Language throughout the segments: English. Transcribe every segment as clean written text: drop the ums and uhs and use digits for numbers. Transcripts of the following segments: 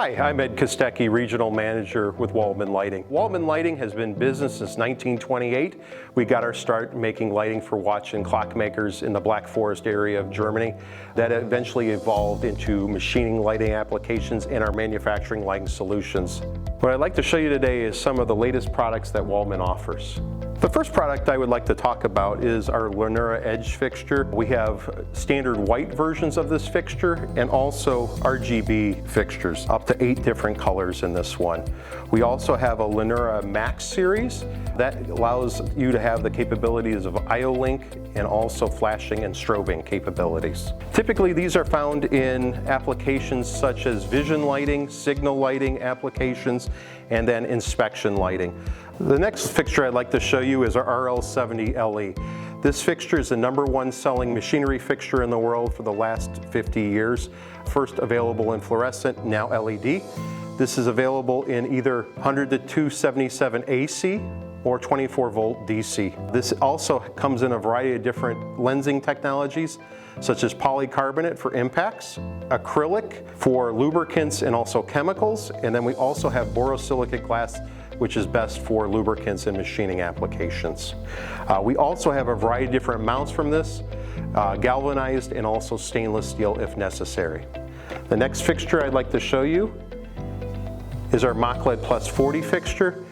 Hi, I'm Ed Kostecki, Regional Manager with Waldmann Lighting. Waldmann Lighting has been in business since 1928. We got our start making lighting for watch and clock makers in the Black Forest area of Germany. That eventually evolved into machining lighting applications and our manufacturing lighting solutions. What I'd like to show you today is some of the latest products that Waldmann offers. The first product I would like to talk about is our Lenura Edge fixture. We have standard white versions of this fixture and also RGB fixtures, up to 8 different colors in this one. We also have a Lenura Max series that allows you to have the capabilities of IO-Link and also flashing and strobing capabilities. Typically these are found in applications such as vision lighting, signal lighting applications, and then inspection lighting. The next fixture I'd like to show you is our RL70LE. This fixture is the #1 selling machinery fixture in the world for the last 50 years. First available in fluorescent, now LED. This is available in either 100 to 277 AC or 24 volt DC. This also comes in a variety of different lensing technologies, such as polycarbonate for impacts, acrylic for lubricants and also chemicals, and then we also have borosilicate glass, which is best for lubricants and machining applications. We also have a variety of different mounts from this, galvanized and also stainless steel if necessary. The next fixture I'd like to show you is our MachLED Plus 40 fixture.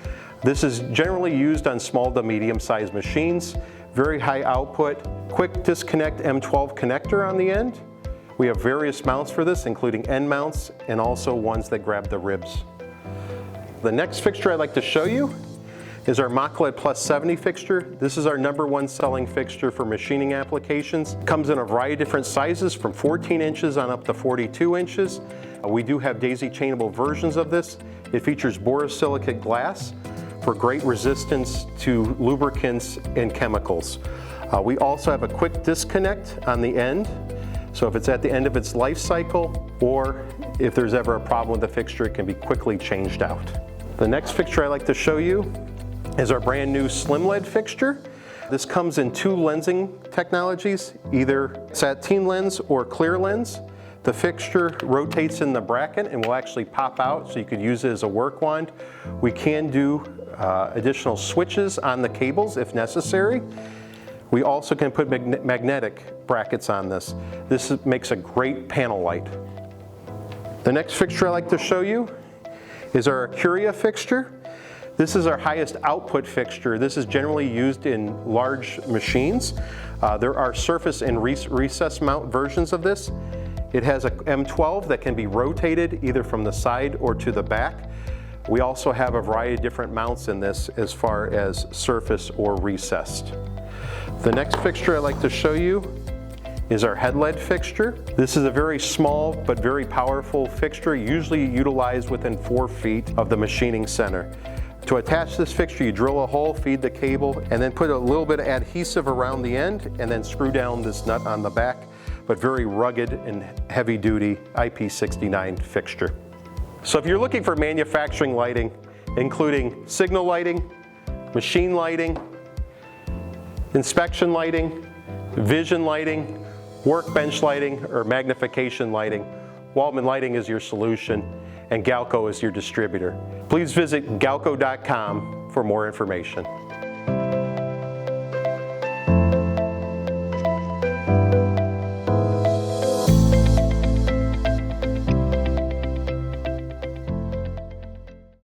This is generally used on small to medium-sized machines, very high output, quick disconnect M12 connector on the end. We have various mounts for this, including end mounts and also ones that grab the ribs. The next fixture I'd like to show you is our MachLED Plus 70 fixture. This is our #1 selling fixture for machining applications. It comes in a variety of different sizes from 14 inches on up to 42 inches. We do have daisy chainable versions of this. It features borosilicate glass for great resistance to lubricants and chemicals. We also have a quick disconnect on the end. So if it's at the end of its life cycle, or if there's ever a problem with the fixture, it can be quickly changed out. The next fixture I'd like to show you is our brand new Slim LED fixture. This comes in 2 lensing technologies, either sateen lens or clear lens. The fixture rotates in the bracket and will actually pop out, so you could use it as a work wand. We can do additional switches on the cables if necessary. We also can put magnetic brackets on this. This makes a great panel light. The next fixture I'd like to show you is our Curia fixture. This is our highest output fixture. This is generally used in large machines. There are surface and recess mount versions of this. It has a M12 that can be rotated either from the side or to the back. We also have a variety of different mounts in this as far as surface or recessed. The next fixture I'd like to show you is our head LED fixture. This is a very small but very powerful fixture, usually utilized within 4 feet of the machining center. To attach this fixture, you drill a hole, feed the cable, and then put a little bit of adhesive around the end, and then screw down this nut on the back, but very rugged and heavy-duty IP69 fixture. So if you're looking for manufacturing lighting, including signal lighting, machine lighting, inspection lighting, vision lighting, workbench lighting, or magnification lighting, Waldmann Lighting is your solution, and Galco is your distributor. Please visit galco.com for more information.